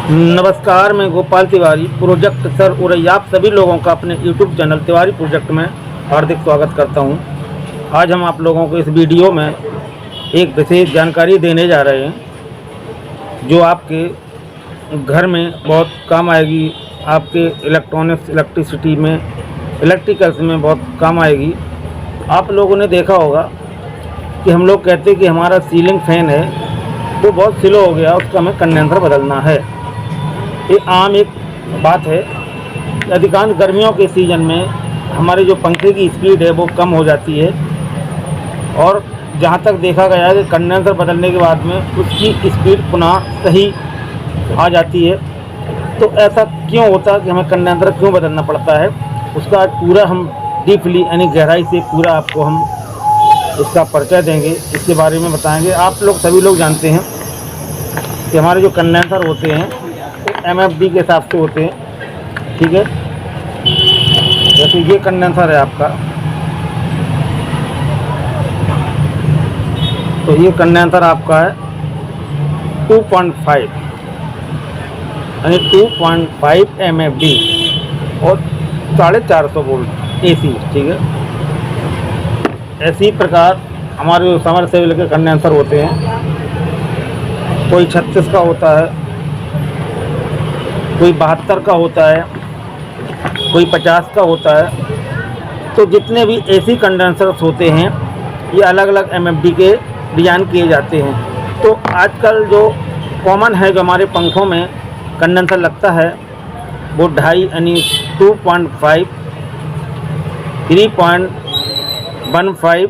नमस्कार, मैं Gopal Tiwari project sir उरैया आप सभी लोगों का अपने यूट्यूब चैनल तिवारी प्रोजेक्ट में हार्दिक स्वागत करता हूं। आज हम आप लोगों को इस वीडियो में एक विशेष जानकारी देने जा रहे हैं जो आपके घर में बहुत काम आएगी। आपके इलेक्ट्रिसिटी में, इलेक्ट्रिकल्स में बहुत काम आएगी। आप लोगों ने देखा होगा कि हम लोग कहते हैं कि हमारा सीलिंग फ़ैन है वो बहुत स्लो हो गया, उसका हमें कंडेंसर बदलना है। ये आम एक बात है। अधिकांश गर्मियों के सीज़न में हमारे जो पंखे की स्पीड है वो कम हो जाती है और जहाँ तक देखा गया है कि कंडेंसर बदलने के बाद में उसकी स्पीड पुनः सही आ जाती है। तो ऐसा क्यों होता है कि हमें कंडेंसर क्यों बदलना पड़ता है, उसका आज पूरा हम डीपली यानी गहराई से पूरा आपको हम इसका परिचय देंगे, इसके बारे में बताएंगे। आप लोग सभी लोग जानते हैं कि हमारे जो कंडेंसर होते हैं MFD के हिसाब से होते हैं, ठीक है। जैसे ये कंडेंसर है आपका, तो ये कंडेंसर आपका है 2.5 यानी 2.5 MFD और 450 वोल्ट AC, ठीक है। इसी प्रकार हमारे जो समरसेबल के कंडेंसर होते हैं, कोई 36 का होता है, कोई 72 का होता है, कोई 50 का होता है। तो जितने भी AC कंडेंसर्स होते हैं ये अलग अलग MFD के डिज़ाइन किए जाते हैं। तो आजकल जो कॉमन है, जो हमारे पंखों में कंडेंसर लगता है वो 2.5 यानी 2.5, 3.15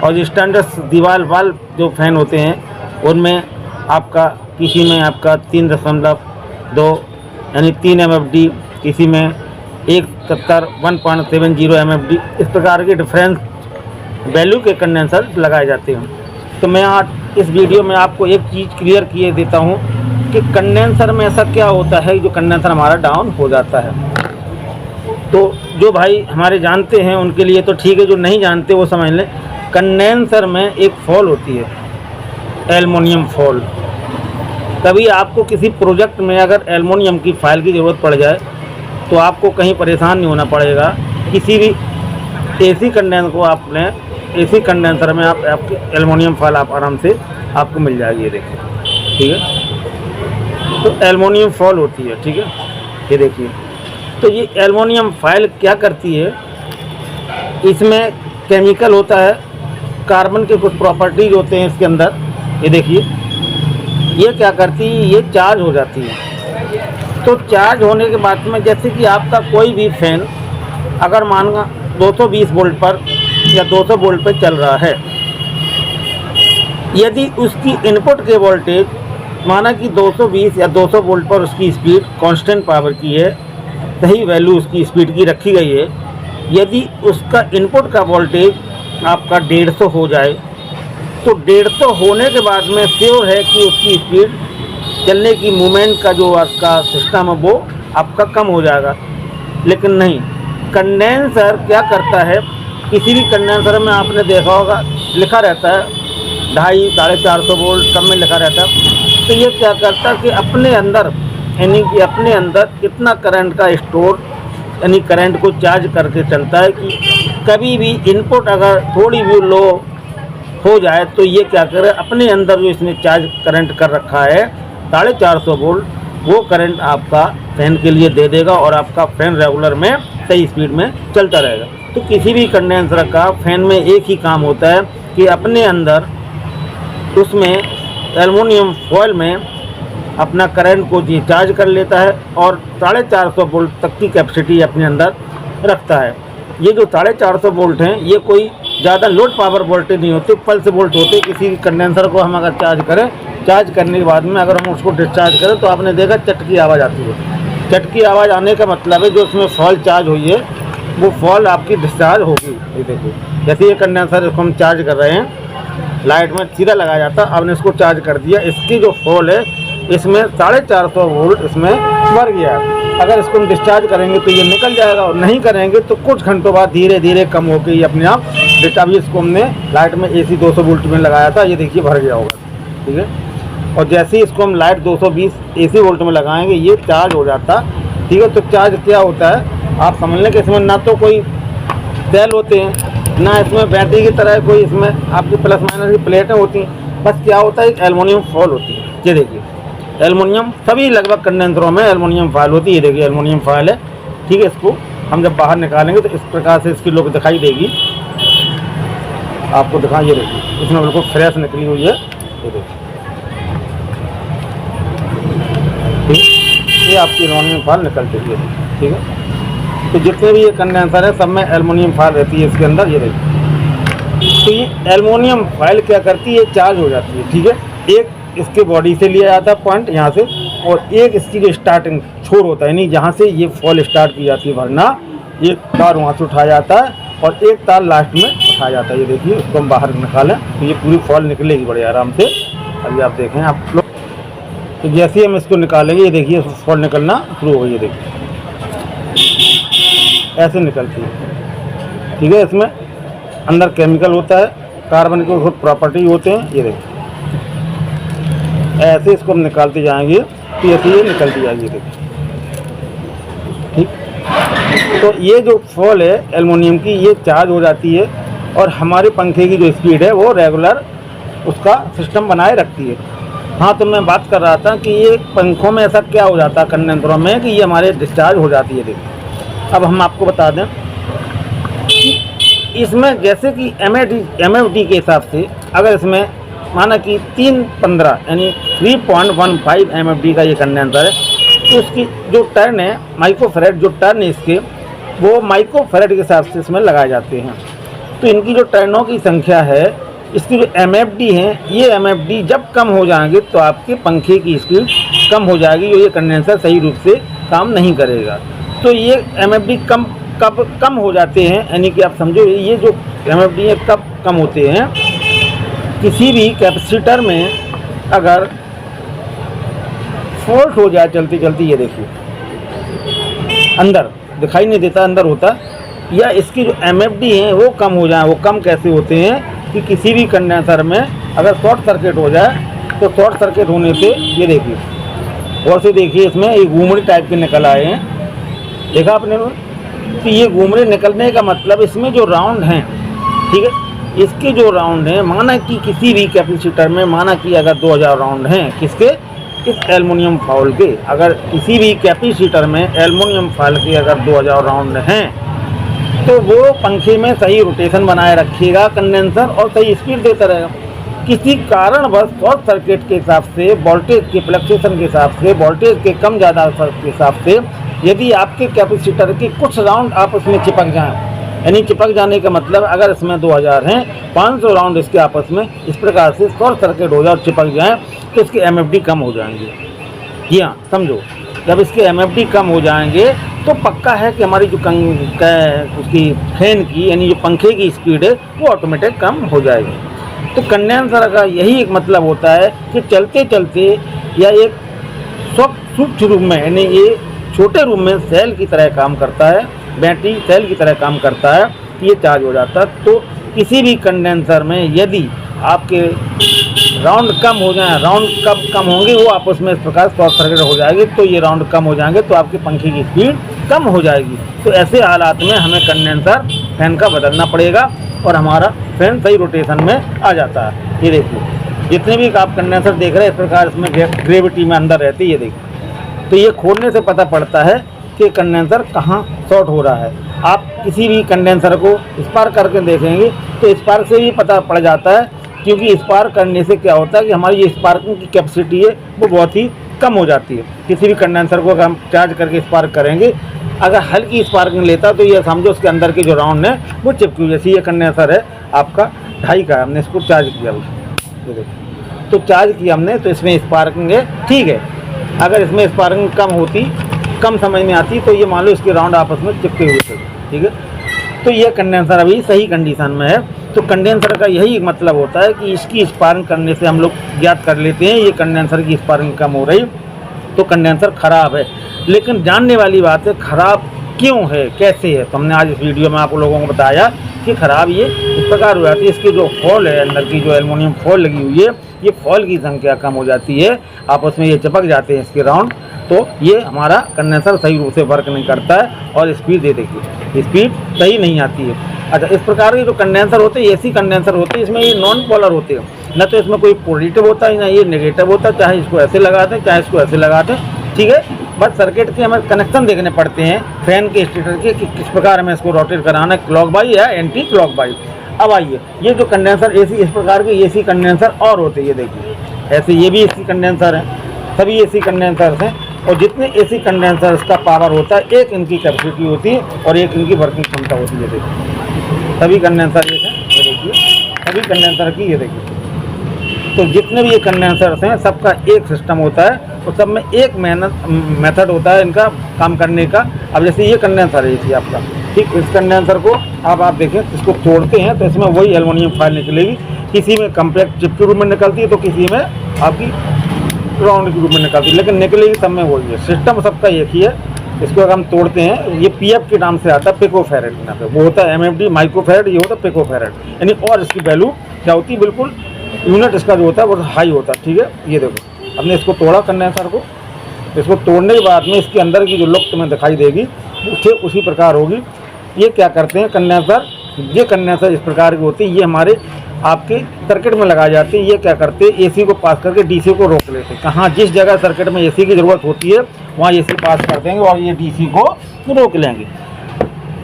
और स्टैंडर्ड दीवार वाल जो फैन होते हैं उनमें आपका किसी में आपका 3.2 यानी 3 MFD, किसी में 1.70 MFD, इस प्रकार के डिफरेंस वैल्यू के कंडेंसर लगाए जाते हैं। तो मैं आज इस वीडियो में आपको एक चीज़ क्लियर किए देता हूं कि कंडेंसर में ऐसा क्या होता है जो कंडेंसर हमारा डाउन हो जाता है। तो जो भाई हमारे जानते हैं उनके लिए तो ठीक है, जो नहीं जानते वो समझ लें। कंडेंसर में एक फॉल होती है, एल्युमिनियम फॉल। कभी आपको किसी प्रोजेक्ट में अगर एल्युमिनियम की फाइल की ज़रूरत पड़ जाए तो आपको कहीं परेशान नहीं होना पड़ेगा। किसी भी AC कंडेंसर को आप लें, AC कंडेंसर में आप आपकी एल्युमिनियम फाइल आप आराम से आपको मिल जाएगी। ये देखिए, ठीक है। तो एल्युमिनियम फॉल होती है, ठीक है। ये देखिए, तो ये एल्युमिनियम फाइल क्या करती है, इसमें केमिकल होता है, कार्बन के कुछ प्रॉपर्टीज होते हैं इसके अंदर। ये देखिए, ये क्या करती है, ये चार्ज हो जाती है। तो चार्ज होने के बाद में जैसे कि आपका कोई भी फैन अगर माना 220 वोल्ट पर या 200 वोल्ट पर चल रहा है, यदि उसकी इनपुट के वोल्टेज माना कि 220 या 200 वोल्ट पर उसकी स्पीड कांस्टेंट पावर की है, सही वैल्यू उसकी स्पीड की रखी गई है, यदि उसका इनपुट का वोल्टेज आपका 150 हो जाए तो 150 होने के बाद में श्योर है कि उसकी स्पीड चलने की मूवमेंट का जो आपका सिस्टम है वो आपका कम हो जाएगा। लेकिन नहीं, कंडेंसर क्या करता है, किसी भी कंडेंसर में आपने देखा होगा लिखा रहता है 250 450 वोल्ट, कम में लिखा रहता है। तो ये क्या करता है कि अपने अंदर यानी कि अपने अंदर इतना करंट का स्टोर यानी करंट को चार्ज करके चलता है कि कभी भी इनपुट अगर थोड़ी भी लो हो जाए तो ये क्या करे, अपने अंदर जो इसने चार्ज करंट कर रखा है 450 वोल्ट, वो करंट आपका फैन के लिए दे देगा और आपका फैन रेगुलर में सही स्पीड में चलता रहेगा। तो किसी भी कंडेंसर का फैन में एक ही काम होता है कि अपने अंदर उसमें एल्युमिनियम फॉयल में अपना करंट को चार्ज कर लेता है और 450 वोल्ट तक की कैपेसिटी अपने अंदर रखता है। ये जो 450 वोल्ट हैं ये कोई ज़्यादा लोड पावर वोल्टेज नहीं होते, पल्स वोल्ट होते। किसी कंडेंसर को हम अगर चार्ज करें, चार्ज करने के बाद में अगर हम उसको डिस्चार्ज करें तो आपने देखा चट की आवाज़ आती है। चट की आवाज़ आने का मतलब है जो उसमें फॉल चार्ज हुई है वो फॉल आपकी डिस्चार्ज होगी। ये देखिए, जैसे ये कंडेंसर इसको हम चार्ज कर रहे हैं, लाइट में सीधा लगाया जाता है, आपने इसको चार्ज कर दिया, इसकी जो फॉल है इसमें 450 वोल्ट इसमें भर गया है। अगर इसको हम डिस्चार्ज करेंगे तो ये निकल जाएगा और नहीं करेंगे तो कुछ घंटों बाद धीरे धीरे कम होकर ये अपने आप डिस्चार्ज। इसको हमने लाइट में AC 200 वोल्ट में लगाया था, ये देखिए भर गया होगा, ठीक है। और जैसे ही इसको हम लाइट 220 AC वोल्ट में लगाएंगे ये चार्ज हो जाता। ठीक है, तो चार्ज क्या होता है आप समझ लें कि इसमें ना तो कोई सेल होते हैं, ना इसमें बैटरी की तरह कोई इसमें आपकी प्लस माइनस की प्लेटें होती हैं। बस क्या होता है एक एल्युमिनियम फॉयल होती है। ये देखिए एल्युमिनियम, सभी लगभग कंडेंसरों में एल्युमिनियम फॉयल होती है। ये देखिए एल्युमिनियम फॉयल है। ठीक है, इसको हम जब बाहर निकालेंगे तो इस प्रकार से इसकी लुक दिखाई देगी, आपको दिखाइए। देखिए इसमें बिल्कुल फ्रेश निकली हुई है। ये देखिए ये आपकी एल्युमिनियम फॉयल निकल चुकी है। ठीक है, तो जितने भी ये कंडेंसर है सब में एल्युमिनियम फॉयल रहती है इसके अंदर। ये देखिए तो ये एल्युमिनियम फॉयल क्या करती है, चार्ज हो जाती है। ठीक है, एक इसके बॉडी से लिया जाता है पॉइंट यहाँ से, और एक इसकी जो स्टार्टिंग छोर होता है, यानी जहाँ से ये फॉल स्टार्ट की जाती है भरना, एक तार वहाँ से उठाया जाता है और एक तार लास्ट में उठाया जाता है। ये देखिए उसको हम बाहर निकालें तो ये पूरी फॉल निकलेगी बड़े आराम से। अभी आप देखें आप लोग, तो जैसे ही हम इसको निकालेंगे ये देखिए फॉल निकलना शुरू हो गई। ये देखिए ऐसे निकलती है। ठीक है, इसमें अंदर केमिकल होता है, कार्बन के खुद प्रॉपर्टी होते हैं। ये देखिए ऐसे इसको हम निकालते जाएंगे तो ऐसे ये निकलती जाएगी। देखिए ठीक, तो ये जो फॉल है एल्युमिनियम की ये चार्ज हो जाती है और हमारे पंखे की जो स्पीड है वो रेगुलर उसका सिस्टम बनाए रखती है। हाँ, तो मैं बात कर रहा था कि ये पंखों में ऐसा क्या हो जाता है कंडेंसरों में कि ये हमारे डिस्चार्ज हो जाती है। देखिए अब हम आपको बता दें कि इसमें जैसे कि MFD के हिसाब से अगर इसमें माना कि 315 यानी 3.15 MFD का ये कंडेंसर है, तो उसकी जो टर्न है माइक्रोफैराड, जो टर्न है इसके वो माइक्रोफैराड के हिसाब से इसमें लगाए जाते हैं। तो इनकी जो टर्नों की संख्या है, इसकी जो MFD है, ये MFD जब कम हो जाएंगे तो आपके पंखे की स्पीड कम हो जाएगी और ये कंडेंसर सही रूप से काम नहीं करेगा। तो ये MFD कब कम हो जाते हैं, यानी कि आप समझो ये जो MFD है कब कम होते हैं, किसी भी कैपेसिटर में अगर फॉल्ट हो जाए चलते चलते, ये देखिए अंदर दिखाई नहीं देता, अंदर होता, या इसकी जो MFD हैं वो कम हो जाए। वो कम कैसे होते हैं कि किसी भी कंडेंसर में अगर शॉर्ट सर्किट हो जाए तो शॉर्ट सर्किट होने से ये देखिए और से देखिए इसमें एक घूमड़ी टाइप के निकल आए हैं, देखा आपने। तो ये घूमड़े निकलने का मतलब इसमें जो राउंड हैं, ठीक है, इसके जो राउंड हैं, माना कि किसी भी कैपेसिटर में माना कि अगर 2000 राउंड हैं किसके, इस एल्युमिनियम फॉयल के, अगर किसी भी कैपेसिटर में एल्युमिनियम फॉयल के अगर 2000 राउंड हैं तो वो पंखे में सही रोटेशन बनाए रखिएगा कंडेंसर और सही स्पीड देता रहेगा। किसी कारणवश शॉर्ट सर्किट के हिसाब से, वोल्टेज के फ्लक्चुएशन के हिसाब से, वोल्टेज के कम ज़्यादा के हिसाब से यदि आपके कैपेसिटर के कुछ राउंड आप उसमें चिपक जाएं, यानी चिपक जाने का मतलब अगर इसमें 2000 हैं, 500 राउंड इसके आपस में इस प्रकार से शॉर्ट सर्किट हो जाए और चिपक जाएं तो इसके MFD कम हो जाएंगे। जी हाँ, समझो, जब इसके MFD कम हो जाएंगे तो पक्का है कि हमारी जो उसकी फैन की यानी जो पंखे की स्पीड है वो ऑटोमेटिक कम हो जाएगी। तो कंडेंसर का यही एक मतलब होता है कि चलते चलते या एक सूक्ष्म रूप में, यानी ये छोटे रूप में सेल की तरह काम करता है, बैटरी सेल की तरह काम करता है, ये चार्ज हो जाता है। तो किसी भी कंडेंसर में यदि आपके राउंड कम हो जाए, राउंड कब कम होंगे वो आपस में इस प्रकार शॉर्ट सर्किट हो जाएगी, तो ये राउंड कम हो जाएंगे तो आपके पंखे की स्पीड कम हो जाएगी। तो ऐसे हालात में हमें कंडेंसर फैन का बदलना पड़ेगा और हमारा फैन सही रोटेशन में आ जाता है। ये देखिए जितने भी आप कंडेंसर देख रहे हैं इस प्रकार इसमें ग्रेविटी में अंदर रहती है। ये देखिए, तो ये खोलने से पता पड़ता है कि कंडेंसर कहाँ शॉर्ट हो रहा है। आप किसी भी कंडेंसर को स्पार्क करके देखेंगे तो स्पार्क से भी पता पड़ जाता है, क्योंकि स्पार्क करने से क्या होता है कि हमारी ये स्पार्किंग की कैपेसिटी है वो बहुत ही कम हो जाती है। किसी भी कंडेंसर को अगर हम चार्ज करके स्पार्क करेंगे, अगर हल्की स्पार्किंग लेता तो ये समझो उसके अंदर के जो राउंड है वो चिपकी हुई। जैसे ये कंडेंसर है आपका 2.5 का, हमने इसको चार्ज किया, तो चार्ज किया हमने तो इसमें स्पार्किंग है, ठीक है। अगर इसमें स्पार्किंग कम होती, कम समय में आती तो ये मान लो इसके राउंड आपस में चिपके हुए थे, ठीक है। तो ये कंडेंसर अभी सही कंडीशन में है। तो कंडेंसर का यही एक मतलब होता है कि इसकी स्पार्किंग करने से हम लोग ज्ञात कर लेते हैं ये कंडेंसर की स्पार्किंग कम हो रही तो कंडेंसर ख़राब है। लेकिन जानने वाली बात है ख़राब क्यों है, कैसे है, तो हमने आज इस वीडियो में आप लोगों को बताया कि ख़राब ये इस प्रकार हो जाती है। इसकी जो फॉल है, अंदर की जो एल्युमिनियम फॉल लगी हुई है, ये फॉल की संख्या कम हो जाती है, आपस में ये चिपक जाते हैं इसके राउंड, तो ये हमारा कंडेंसर सही रूप से वर्क नहीं करता है और स्पीड दे देखिए स्पीड सही नहीं आती है। अच्छा, इस प्रकार के जो कंडेंसर होते हैं एसी कंडेंसर होते हैं, इसमें ये नॉन पोलर होते हैं, न तो इसमें कोई पॉजिटिव होता है ना ये नेगेटिव होता है, चाहे इसको ऐसे लगाते हैं चाहे इसको ऐसे लगाते हैं, ठीक है। बस सर्किट के हमें कनेक्शन देखने पड़ते हैं फैन के स्टेटर के कि किस प्रकार हमें इसको रोटेट कराना है, क्लॉक वाइज या एंटी क्लॉक वाइज। अब आइए, ये जो कंडेंसर एसी इस प्रकार के एसी कंडेंसर और होते हैं, ये देखिए ऐसे ये भी एसी कंडेंसर हैं, सभी एसी कंडेंसर्स हैं। और जितने एसी कंडेंसर्स का पावर होता है एक इनकी कैपेसिटी होती है और एक इनकी वर्किंग क्षमता होती है। देखिए सभी कंडेंसर एक हैं, ये देखिए सभी कंडेंसर की, ये देखिए। तो जितने भी ये कंडेंसर्स हैं सबका एक सिस्टम होता है और सब में एक मेथड होता है इनका काम करने का। अब जैसे ये कंडेंसर है ये आपका, ठीक, इस कंडेंसर को अब आप देखें इसको तोड़ते हैं तो इसमें वही एल्युमिनियम फॉइल निकलेगी, किसी में कम्पैक्ट चिप के रूप में निकलती है तो किसी में आपकी राउंड के रूप में निकलती है, लेकिन निकलेगी सब में वही है, सिस्टम सबका एक ही है। इसको अगर हम तोड़ते हैं, ये पीएफ के नाम से आता है, पिकोफैरेड यहाँ पे, वो होता है एमएफडी माइक्रोफैरेड, ये होता है पिकोफैरेड, यानी और इसकी वैल्यू क्या होती है, बिल्कुल यूनिट इसका जो होता है वो हाई होता है, ठीक है। ये देखो हमने इसको तोड़ा कंडेंसर को, इसको तोड़ने के बाद में इसके अंदर की जो लुक तुम्हें दिखाई देगी ठीक उसी प्रकार होगी। ये क्या करते हैं कंडेंसर, ये कंडेंसर इस प्रकार की होती है, ये हमारे आपके सर्किट में लगाए जाते हैं। ये क्या करते हैं एसी को पास करके डीसी को रोक लेते हैं। कहाँ जिस जगह सर्किट में एसी की ज़रूरत होती है वहाँ एसी पास कर देंगे और ये डीसी को रोक लेंगे,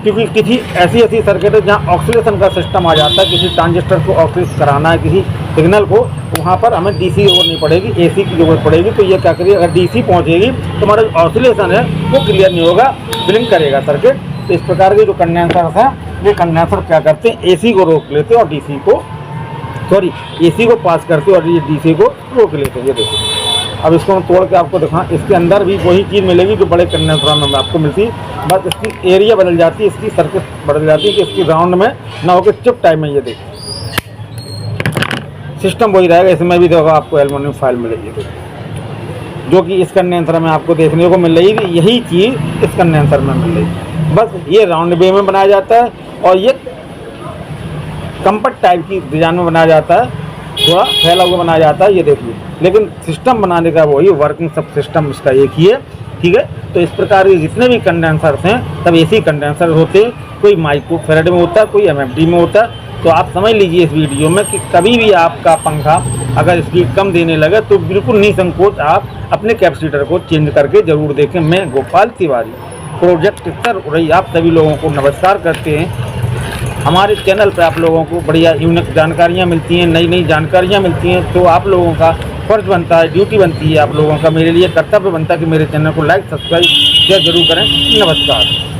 क्योंकि किसी ऐसी सर्किट है जहाँ ऑक्सीलेशन का सिस्टम आ जाता है, किसी ट्रांजिस्टर को ऑक्सीलेट कराना है किसी सिग्नल को, वहाँ पर हमें डीसी की जरूरत नहीं पड़ेगी, एसी की जरूरत पड़ेगी। तो ये क्या करिए, अगर डीसी पहुँचेगी तो हमारा जो ऑक्सीलेशन है वो क्लियर नहीं होगा, ब्लिंक करेगा सर्किट। तो इस प्रकार के जो कंडेंसर्स हैं ये कंडेंसर क्या करते हैं एसी को रोक लेते हैं और डीसी को एसी को पास करते हैं और ये डीसी को रोक लेते हैं। ये देखिए अब इसको हम तोड़ के आपको दिखाएं, इसके अंदर भी वही चीज़ मिलेगी जो बड़े कंडेंसर में आपको मिलती है, बस इसकी एरिया बदल जाती है, इसकी सर्किट बदल जाती है कि इसकी राउंड में ना होकर चिप टाइप में। ये देखिए सिस्टम वही रहेगा, इसमें भी देखो आपको एल्युमिनियम फॉइल मिलेगी जो कि इस कंडेंसर में आपको देखने को मिल रही है, यही चीज़ इस कंडेंसर में मिल रही है। बस ये राउंड वे में बनाया जाता है और ये कंपट टाइप की डिजाइन में बनाया जाता है, थोड़ा फैला हुआ बनाया जाता है, ये देखिए। लेकिन सिस्टम बनाने का वही, वर्किंग सब सिस्टम इसका एक ही है, ठीक है। तो इस प्रकार के जितने भी कंडेंसर्स हैं सब एसी कंडेंसर होते हैं, कोई माइक्रोफैराड में होता है, कोई एमएफडी में होता है। तो आप समझ लीजिए इस वीडियो में कि कभी भी आपका पंखा अगर स्पीड कम देने लगे तो बिल्कुल निसंकोच आप अपने कैपेसिटर को चेंज करके ज़रूर देखें। मैं गोपाल तिवारी, प्रोजेक्ट सर रही, आप सभी लोगों को नमस्कार करते हैं। हमारे चैनल पे आप लोगों को बढ़िया यूनिक जानकारियाँ मिलती हैं, नई नई जानकारियाँ मिलती हैं। तो आप लोगों का फर्ज बनता है, ड्यूटी बनती है, आप लोगों का, मेरे लिए कर्तव्य बनता है कि मेरे चैनल को लाइक सब्सक्राइब शेयर जरूर करें। नमस्कार।